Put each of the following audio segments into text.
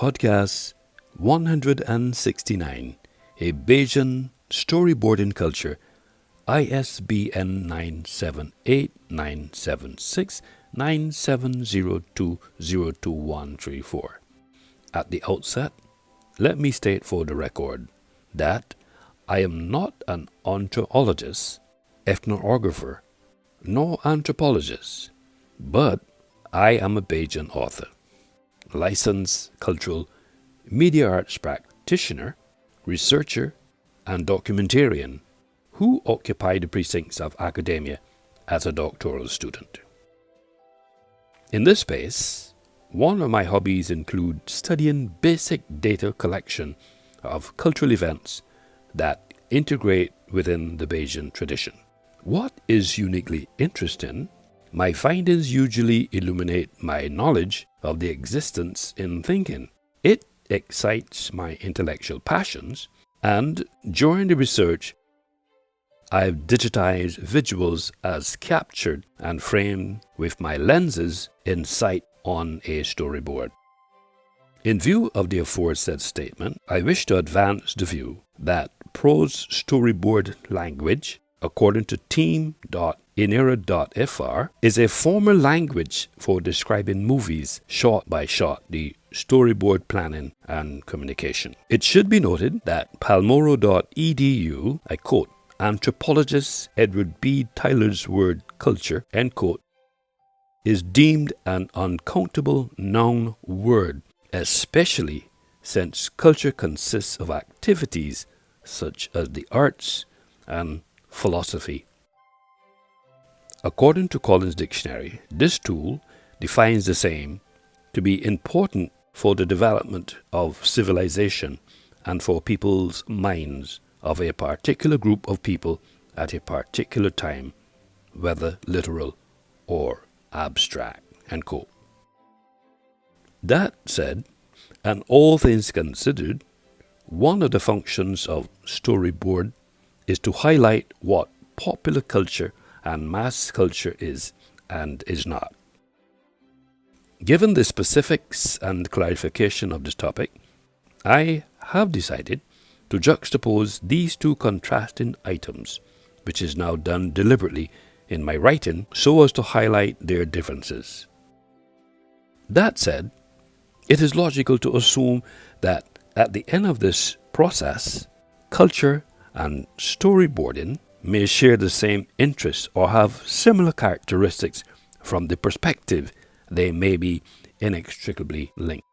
Podcast 169, a Bajan Storyboarding Culture, ISBN 978-976-9702-02134. At the outset, let me state for the record that I am not an ontologist, ethnographer, nor anthropologist, but I am a Bajan author, licensed cultural media arts practitioner, researcher, and documentarian who occupy the precincts of academia as a doctoral student. In this space, one of my hobbies include studying basic data collection of cultural events that integrate within the Bajan tradition. What is uniquely interesting, my findings usually illuminate my knowledge of the existence in thinking. It excites my intellectual passions, and during the research, I've digitized visuals as captured and framed with my lenses in sight on a storyboard. In view of the aforesaid statement, I wish to advance the view that prose storyboard language, according to team.inera.fr, is a formal language for describing movies shot by shot, the storyboard planning and communication. It should be noted that palmoro.edu, I quote, anthropologist Edward B. Tyler's word culture, end quote, is deemed an uncountable noun word, especially since culture consists of activities such as the arts and philosophy. According to Collins Dictionary, this tool defines the same to be important for the development of civilization and for people's minds of a particular group of people at a particular time, whether literal or abstract, end quote. That said, and all things considered, one of the functions of storyboard is to highlight what popular culture and mass culture is and is not. Given the specifics and clarification of this topic, I have decided to juxtapose these two contrasting items, which is now done deliberately in my writing so as to highlight their differences. That said, it is logical to assume that at the end of this process, culture and storyboarding may share the same interests or have similar characteristics from the perspective they may be inextricably linked.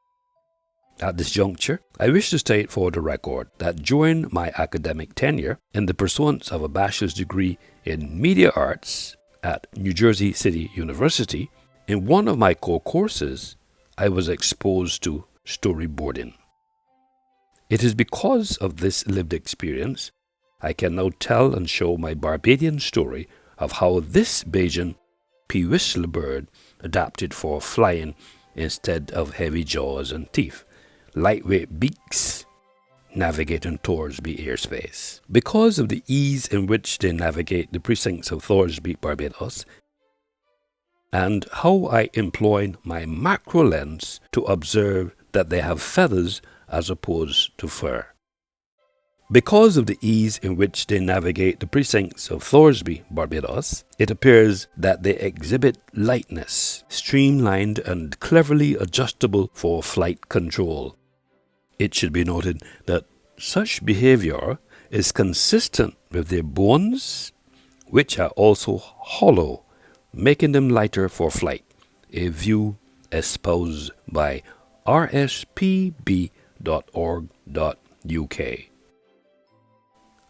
At this juncture, I wish to state for the record that during my academic tenure in the pursuance of a bachelor's degree in media arts at New Jersey City University, in one of my core courses, I was exposed to storyboarding. It is because of this lived experience I can now tell and show my Barbadian story of how this Bajan whistler bird adapted for flying instead of heavy jaws and teeth, lightweight beaks, navigating Thorsby airspace. Because of the ease in which they navigate the precincts of Thorsby, Barbados, and how I employ my macro lens to observe that they have feathers as opposed to fur. Because of the ease in which they navigate the precincts of Thorsby, Barbados, it appears that they exhibit lightness, streamlined and cleverly adjustable for flight control. It should be noted that such behavior is consistent with their bones, which are also hollow, making them lighter for flight, a view espoused by rspb.org.uk.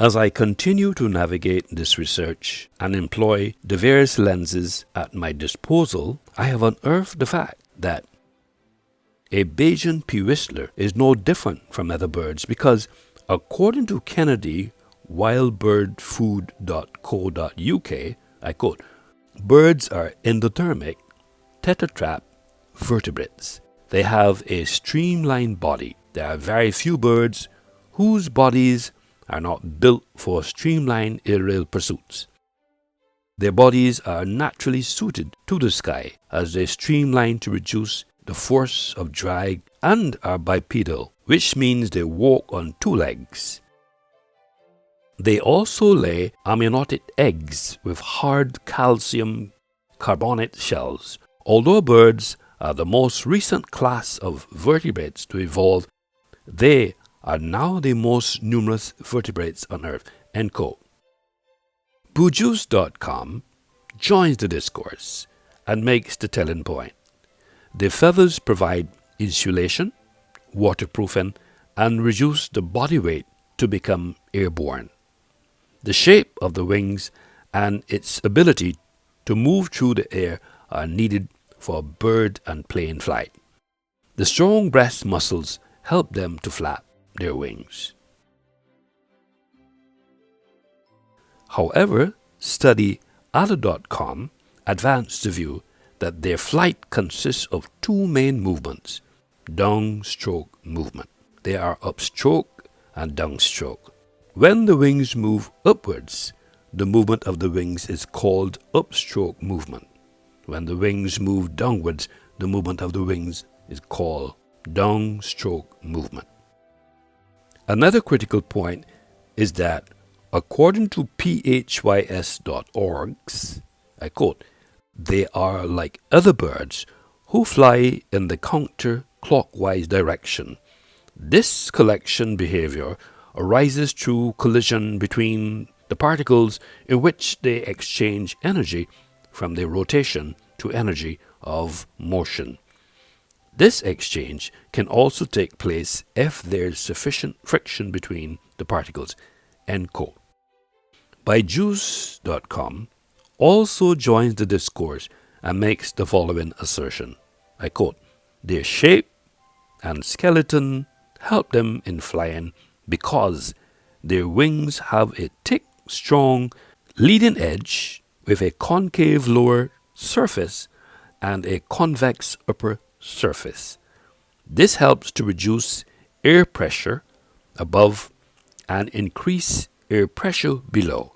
As I continue to navigate this research and employ the various lenses at my disposal, I have unearthed the fact that a Bajan whistler is no different from other birds because, according to Kennedy wildbirdfood.co.uk, I quote, birds are endothermic, tetrapod vertebrates. They have a streamlined body. There are very few birds whose bodies are not built for streamlined aerial pursuits. Their bodies are naturally suited to the sky as they streamline to reduce the force of drag and are bipedal, which means they walk on two legs. They also lay amniotic eggs with hard calcium carbonate shells. Although birds are the most recent class of vertebrates to evolve, they are now the most numerous vertebrates on Earth. End quote. Bujuice.com joins the discourse and makes the telling point. The feathers provide insulation, waterproofing, and reduce the body weight to become airborne. The shape of the wings and its ability to move through the air are needed for bird and plane flight. The strong breast muscles help them to flap their wings. However, study Other.com advanced the view that their flight consists of two main movements, downstroke movement. They are upstroke and downstroke. When the wings move upwards, the movement of the wings is called upstroke movement. When the wings move downwards, the movement of the wings is called downstroke movement. Another critical point is that, according to phys.org's, I quote, they are like other birds who fly in the counter-clockwise direction. This collection behavior arises through collision between the particles in which they exchange energy from their rotation to energy of motion. This exchange can also take place if there is sufficient friction between the particles. End quote. Bujuice.com also joins the discourse and makes the following assertion. I quote, their shape and skeleton help them in flying because their wings have a thick, strong leading edge with a concave lower surface and a convex upper surface. This helps to reduce air pressure above and increase air pressure below.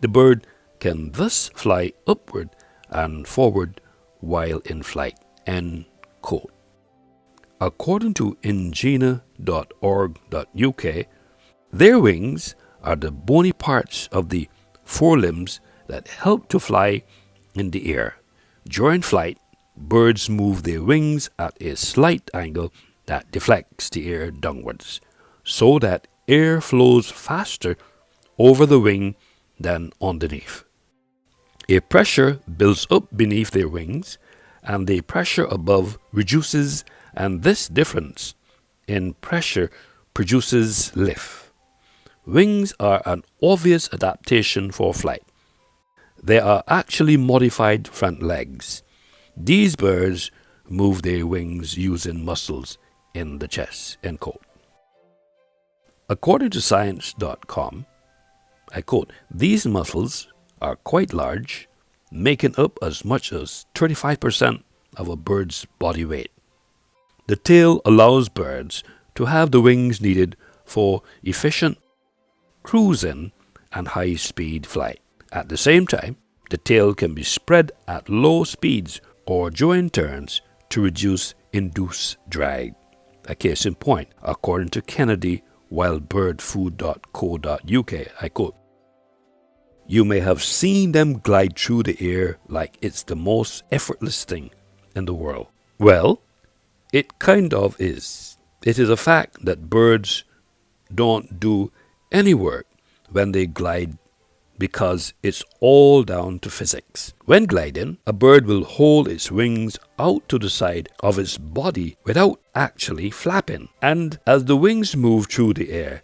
The bird can thus fly upward and forward while in flight. End quote. According to ingenia.org.uk, their wings are the bony parts of the forelimbs that help to fly in the air. During flight, birds move their wings at a slight angle that deflects the air downwards, so that air flows faster over the wing than underneath. A pressure builds up beneath their wings, and the pressure above reduces, and this difference in pressure produces lift. Wings are an obvious adaptation for flight. They are actually modified front legs. These birds move their wings using muscles in the chest. End quote. According to science.com, I quote, these muscles are quite large, making up as much as 35% of a bird's body weight. The tail allows birds to have the wings needed for efficient cruising and high-speed flight. At the same time, the tail can be spread at low speeds or during turns to reduce induced drag. A case in point, according to Kennedy wildbirdfood.co.uk, I quote, you may have seen them glide through the air like it's the most effortless thing in the world. Well, it kind of is. It is a fact that birds don't do any work when they glide because it's all down to physics. When gliding, a bird will hold its wings out to the side of its body without actually flapping. And as the wings move through the air,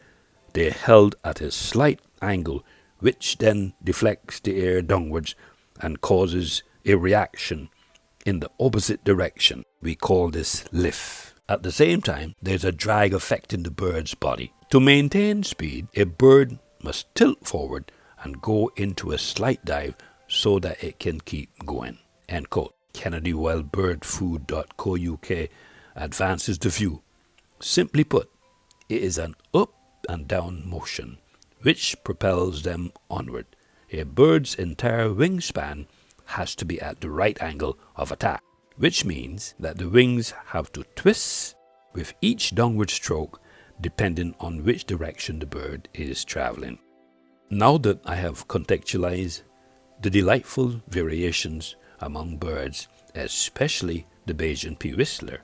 they're held at a slight angle, which then deflects the air downwards and causes a reaction in the opposite direction. We call this lift. At the same time, there's a drag affecting the bird's body. To maintain speed, a bird must tilt forward and go into a slight dive so that it can keep going. End quote. Kennedy wildbirdfood.co.uk advances the view. Simply put, it is an up and down motion which propels them onward. A bird's entire wingspan has to be at the right angle of attack, which means that the wings have to twist with each downward stroke depending on which direction the bird is traveling. Now that I have contextualized the delightful variations among birds, especially the Bajan pea whistler,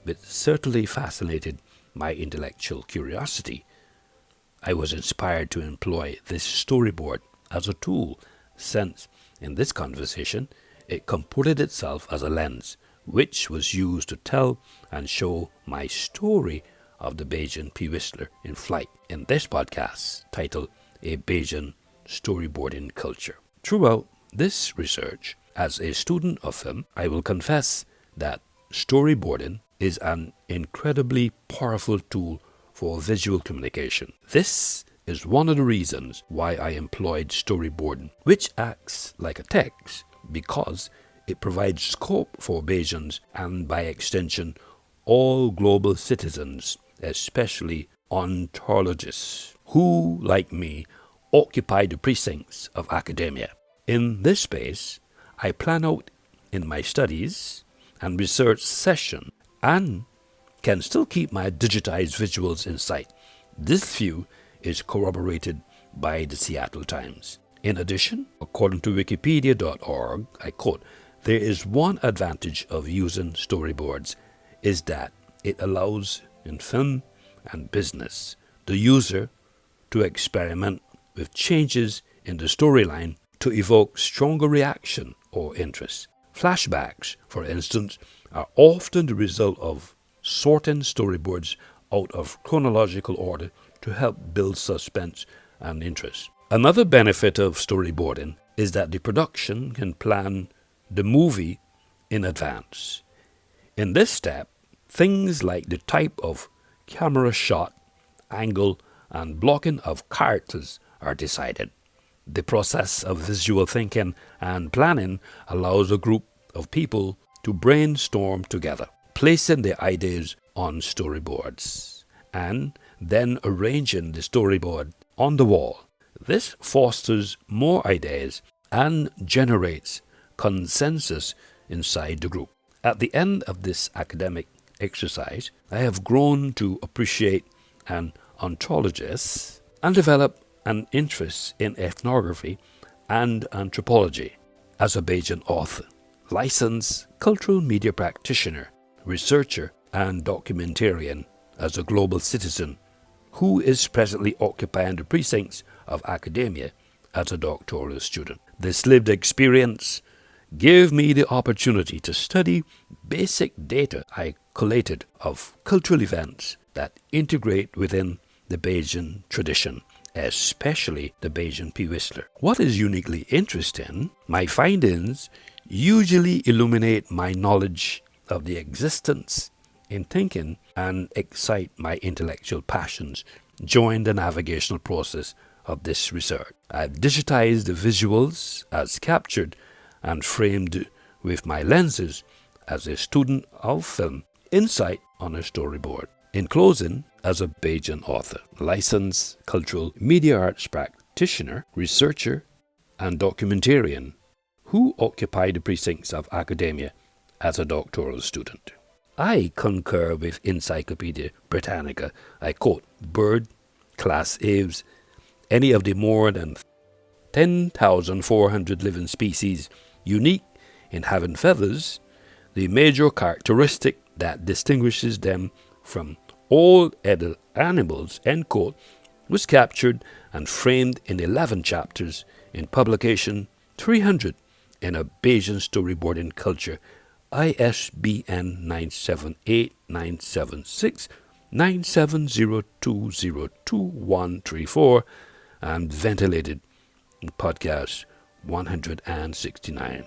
which certainly fascinated my intellectual curiosity, I was inspired to employ this storyboard as a tool, since in this conversation it comported itself as a lens, which was used to tell and show my story of the Bajan pea whistler in flight in this podcast titled A Bajan Storyboarding Culture. Throughout this research, as a student of film, I will confess that storyboarding is an incredibly powerful tool for visual communication. This is one of the reasons why I employed storyboarding, which acts like a text because it provides scope for Bajans and, by extension, all global citizens, especially ontologists, who, like me, occupy the precincts of academia. In this space, I plan out in my studies and research session and can still keep my digitized visuals in sight. This view is corroborated by the Seattle Times. In addition, according to wikipedia.org, I quote, "There is one advantage of using storyboards is that it allows in film and business the user to experiment with changes in the storyline to evoke stronger reaction or interest. Flashbacks, for instance, are often the result of sorting storyboards out of chronological order to help build suspense and interest. Another benefit of storyboarding is that the production can plan the movie in advance. In this step, things like the type of camera shot, angle, and blocking of characters are decided. The process of visual thinking and planning allows a group of people to brainstorm together, placing their ideas on storyboards, and then arranging the storyboard on the wall. This fosters more ideas and generates consensus inside the group. At the end of this academic exercise, I have grown to appreciate an ontologist and develop an interest in ethnography and anthropology. As a Bajan author, licensed cultural media practitioner, researcher, and documentarian, as a global citizen who is presently occupying the precincts of academia as a doctoral student. This lived experience gave me the opportunity to study basic data I collated of cultural events that integrate within the Bajan tradition, especially the Bajan pea whistler. What is uniquely interesting, my findings usually illuminate my knowledge of the existence in thinking and excite my intellectual passions during the navigational process of this research. I've digitized the visuals as captured and framed with my lenses as a student of film insight on a storyboard. In closing, as a Bajan author, licensed cultural media arts practitioner, researcher, and documentarian who occupy the precincts of academia as a doctoral student, I concur with Encyclopedia Britannica. I quote, "Bird, class aves, any of the more than 10,400 living species unique in having feathers, the major characteristic that distinguishes them from all other animals," end quote, was captured and framed in 11 chapters in publication 300 in a Bajan Storyboarding Culture, ISBN 978-976-970202134, and ventilated in podcast 169.